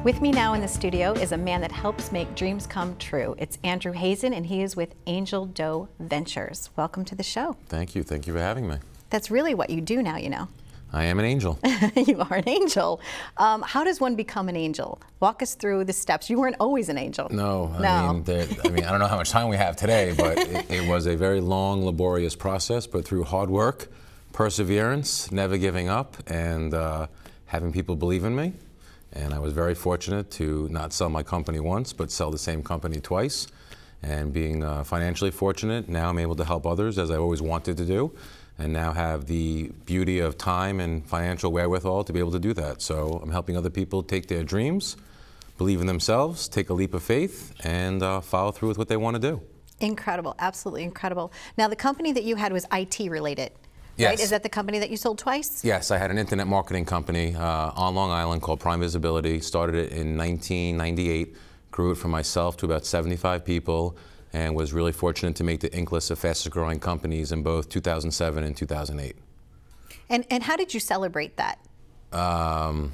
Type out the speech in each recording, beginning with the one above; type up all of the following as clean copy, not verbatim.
With me now in the studio is a man that helps make dreams come true. It's Andrew Hazen, and he is with Angel Doe Ventures. Welcome to the show. Thank you. Thank you for having me. That's really what you do now, you know. I am an angel. You are an angel. How does one become an angel? Walk us through the steps. You weren't always an angel. No. I mean, I don't know how much time we have today, but it was a very long, laborious process, but through hard work, perseverance, never giving up, and having people believe in me. And I was very fortunate to not sell my company once, but sell the same company twice. And being financially fortunate, now I'm able to help others as I always wanted to do, and now have the beauty of time and financial wherewithal to be able to do that. So I'm helping other people take their dreams, believe in themselves, take a leap of faith, and follow through with what they want to do. Incredible, absolutely incredible. Now, the company that you had was IT related. Yes. Right? Is that the company that you sold twice? Yes, I had an internet marketing company on Long Island called Prime Visibility. Started it in 1998, grew it from myself to about 75 people, and was really fortunate to make the Inc. list of fastest growing companies in both 2007 and 2008. And how did you celebrate that?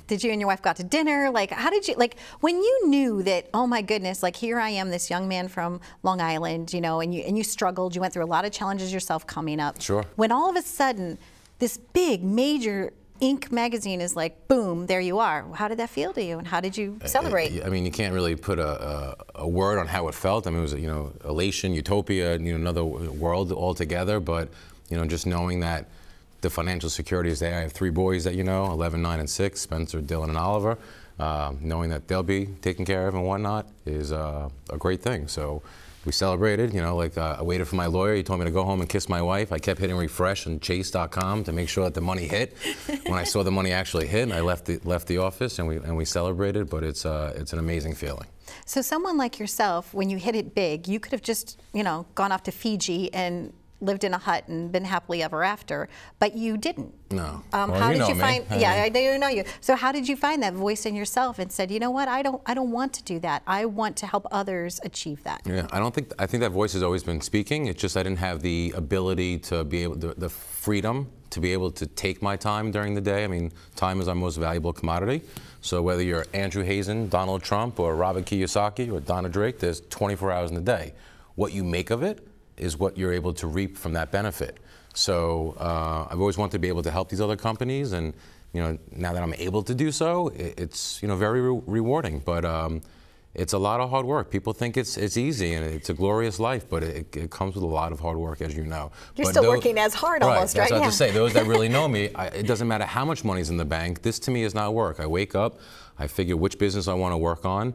Did you and your wife go out to dinner? Like, how did you, like, when you knew that, oh my goodness, like here I am, this young man from Long Island, you know, and you struggled, you went through a lot of challenges yourself coming up. Sure. When all of a sudden, this big, major Inc. magazine is like, boom, there you are. How did that feel to you, and how did you celebrate? I mean, you can't really put a word on how it felt. I mean, it was, you know, elation, utopia, you know, another world altogether, but, you know, just knowing that the financial security is there. I have 3 boys that you know, 11, 9, and 6, Spencer, Dylan, and Oliver. Knowing that they'll be taken care of and whatnot is a great thing. So we celebrated, you know, like I waited for my lawyer. He told me to go home and kiss my wife. I kept hitting refresh on chase.com to make sure that the money hit. When I saw the money actually hit, I left the office and we celebrated, but it's an amazing feeling. So someone like yourself, when you hit it big, you could have just, you know, gone off to Fiji and lived in a hut and been happily ever after, but you didn't. No. Well, how did you find? Yeah, I do know you. So how did you find that voice in yourself and said, you know what, I don't want to do that. I want to help others achieve that. Yeah, I think that voice has always been speaking. It's just I didn't have the ability to be able, the freedom to be able to take my time during the day. I mean, time is our most valuable commodity. So whether you're Andrew Hazen, Donald Trump, or Robert Kiyosaki, or Donna Drake, there's 24 hours in the day. What you make of it is what you're able to reap from that benefit. So I've always wanted to be able to help these other companies, and you know, now that I'm able to do so, it's, you know, very rewarding. But it's a lot of hard work. People think it's easy and it's a glorious life, but it comes with a lot of hard work, as you know. You're still working as hard almost, right? That's what I have to say. Those that really know me, it doesn't matter how much money's in the bank. This to me is not work. I wake up, I figure which business I want to work on.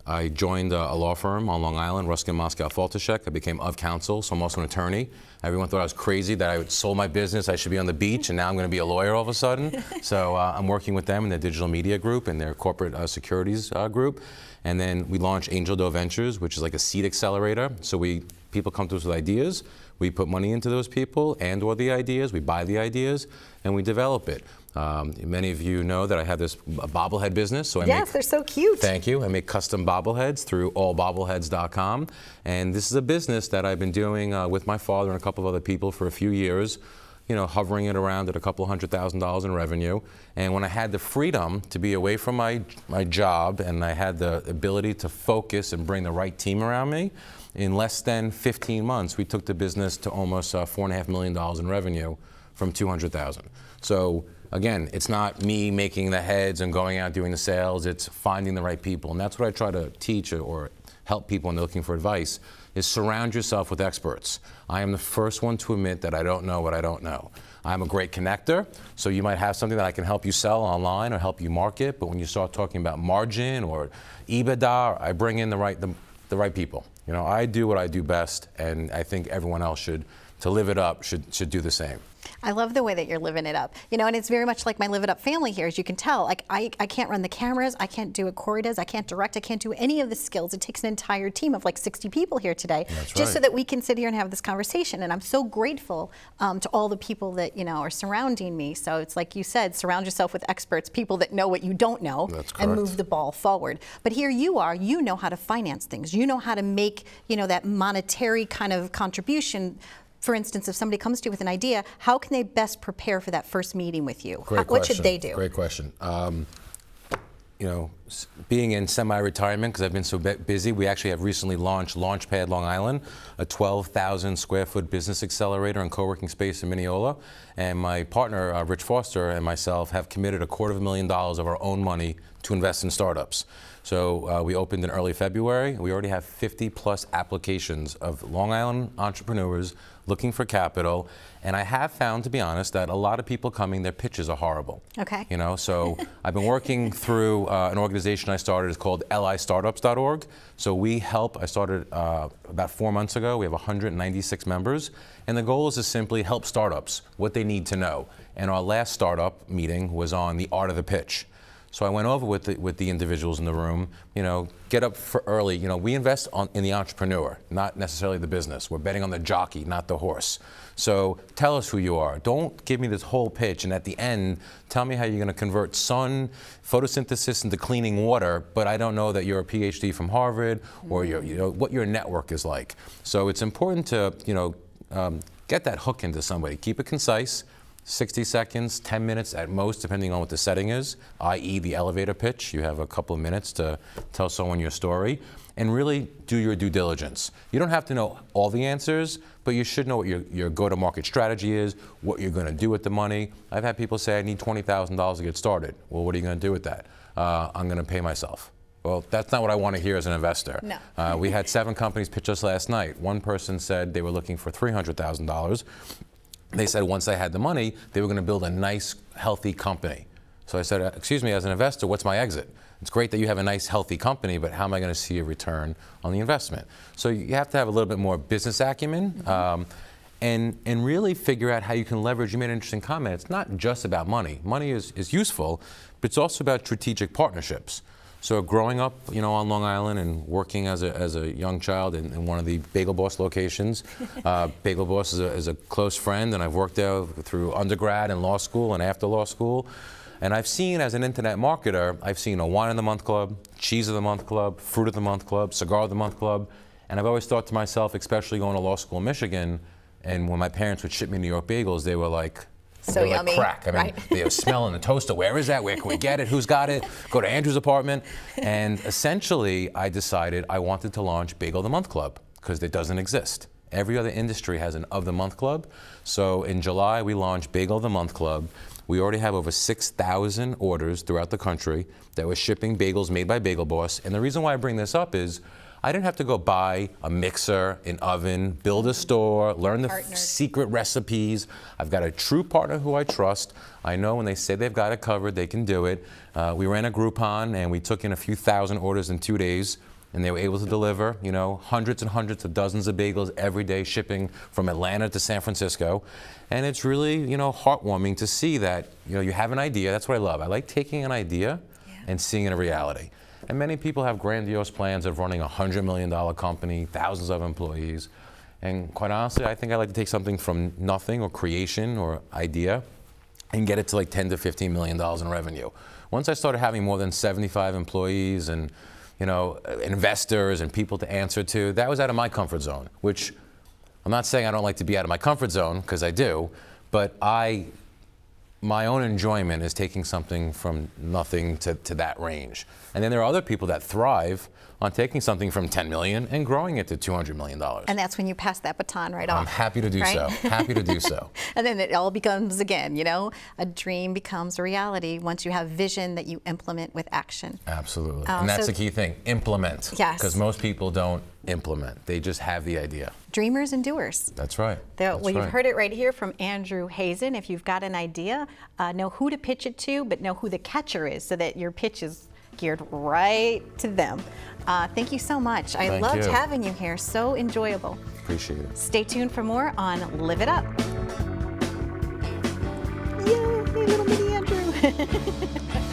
I joined a law firm on Long Island, Ruskin, Moscow, Faltashek. I became of counsel, so I'm also an attorney. Everyone thought I was crazy, that I sold my business, I should be on the beach, and now I'm going to be a lawyer all of a sudden. So I'm working with them in their digital media group and their corporate securities group. And then we launched Angel Doe Ventures, which is like a seed accelerator. So people come to us with ideas. We put money into those people and/or the ideas. We buy the ideas, and we develop it. Many of you know that I have this bobblehead business. So yes, they're so cute. Thank you. I make custom bobbleheads through allbobbleheads.com. And this is a business that I've been doing with my father and a couple of other people for a few years, you know, hovering it around at a couple $100,000 in revenue. And when I had the freedom to be away from my job, and I had the ability to focus and bring the right team around me, in less than 15 months, we took the business to almost $4.5 million in revenue from 200,000. So again, it's not me making the heads and going out doing the sales, it's finding the right people. And that's what I try to teach or help people when they're looking for advice, is surround yourself with experts. I am the first one to admit that I don't know what I don't know. I'm a great connector, so you might have something that I can help you sell online or help you market, but when you start talking about margin or EBITDA, I bring in the right people. You know, I do what I do best, and I think everyone else should, to live it up, should do the same. I love the way that you're living it up. You know, and it's very much like my Live It Up family here, as you can tell. Like, I can't run the cameras, I can't do what Corey does, I can't direct, I can't do any of the skills. It takes an entire team of like 60 people here today, just so that we can sit here and have this conversation. And I'm so grateful to all the people that, you know, are surrounding me. So it's like you said, surround yourself with experts, people that know what you don't know, and move the ball forward. But here you are, you know how to finance things. You know how to make, you know, that monetary kind of contribution. For instance, if somebody comes to you with an idea, how can they best prepare for that first meeting with you? Great question. What should they do? Great question. You know, being in semi-retirement, because I've been so busy, we actually have recently launched Launchpad Long Island, a 12,000 square foot business accelerator and co-working space in Mineola. And my partner, Rich Foster, and myself have committed $250,000 of our own money to invest in startups. So we opened in early February. We already have 50+ applications of Long Island entrepreneurs looking for capital. And I have found, to be honest, that a lot of people coming, their pitches are horrible. Okay. You know, so I've been working through an organization I started. It's called listartups.org. So we help. I started about 4 months ago. We have 196 members. And the goal is to simply help startups, what they need to know. And our last startup meeting was on the art of the pitch. So I went over with the individuals in the room, you know, get up for early. You know, we invest in the entrepreneur, not necessarily the business. We're betting on the jockey, not the horse. So tell us who you are. Don't give me this whole pitch, and at the end, tell me how you're going to convert sun, photosynthesis into cleaning water, but I don't know that you're a PhD from Harvard or you know, what your network is like. So it's important to, you know, get that hook into somebody. Keep it concise. 60 seconds, 10 minutes at most, depending on what the setting is, i.e. the elevator pitch. You have a couple of minutes to tell someone your story, and really do your due diligence. You don't have to know all the answers, but you should know what your go-to-market strategy is, what you're going to do with the money. I've had people say, I need $20,000 to get started. Well, what are you going to do with that? I'm going to pay myself. Well, that's not what I want to hear as an investor. No. We had 7 companies pitch us last night. One person said they were looking for $300,000. They said once they had the money, they were going to build a nice, healthy company. So I said, excuse me, as an investor, what's my exit? It's great that you have a nice, healthy company, but how am I going to see a return on the investment? So you have to have a little bit more business acumen and really figure out how you can leverage. You made an interesting comment. It's not just about money. Money is useful, but it's also about strategic partnerships. So growing up, you know, on Long Island and working as a young child in one of the Bagel Boss locations, Bagel Boss is a close friend, and I've worked there through undergrad and law school and after law school. And I've seen, as an internet marketer, I've seen a Wine of the Month Club, Cheese of the Month Club, Fruit of the Month Club, Cigar of the Month Club. And I've always thought to myself, especially going to law school in Michigan, and when my parents would ship me New York bagels, they were like, so yummy. Like crack. I mean, they were smelling the toaster. Where is that? Where can we get it? Who's got it? Go to Andrew's apartment. And essentially, I decided I wanted to launch Bagel of the Month Club because it doesn't exist. Every other industry has an of the month club. So in July, we launched Bagel of the Month Club. We already have over 6,000 orders throughout the country that we're shipping bagels made by Bagel Boss. And the reason why I bring this up is I didn't have to go buy a mixer, an oven, build a store, learn the secret recipes. I've got a true partner who I trust. I know when they say they've got it covered, they can do it. We ran a Groupon, and we took in a few thousand orders in 2 days, and they were able to deliver, you know, hundreds and hundreds of dozens of bagels every day, shipping from Atlanta to San Francisco. And it's really, you know, heartwarming to see that, you know, you have an idea. That's what I love. I like taking an idea and seeing it in reality. And many people have grandiose plans of running a $100 million company, thousands of employees. And quite honestly, I think I like to take something from nothing or creation or idea and get it to like $10 to $15 million in revenue. Once I started having more than 75 employees and, you know, investors and people to answer to, that was out of my comfort zone, which I'm not saying I don't like to be out of my comfort zone, because I do, but my own enjoyment is taking something from nothing to that range. And then there are other people that thrive on taking something from 10 million and growing it to $200 million. And that's when you pass that baton right off. I'm happy to do so. Happy to do so. And then it all becomes, again, you know, a dream becomes a reality once you have vision that you implement with action. Absolutely. And that's the key thing, implement. Yes. Because most people don't implement. They just have the idea. Dreamers and doers. That's right. Well, you've heard it right here from Andrew Hazen. If you've got an idea, know who to pitch it to, but know who the catcher is so that your pitch is geared right to them. Thank you so much. I loved having you here. So enjoyable. Appreciate it. Stay tuned for more on Live It Up. Yay, little mini Andrew.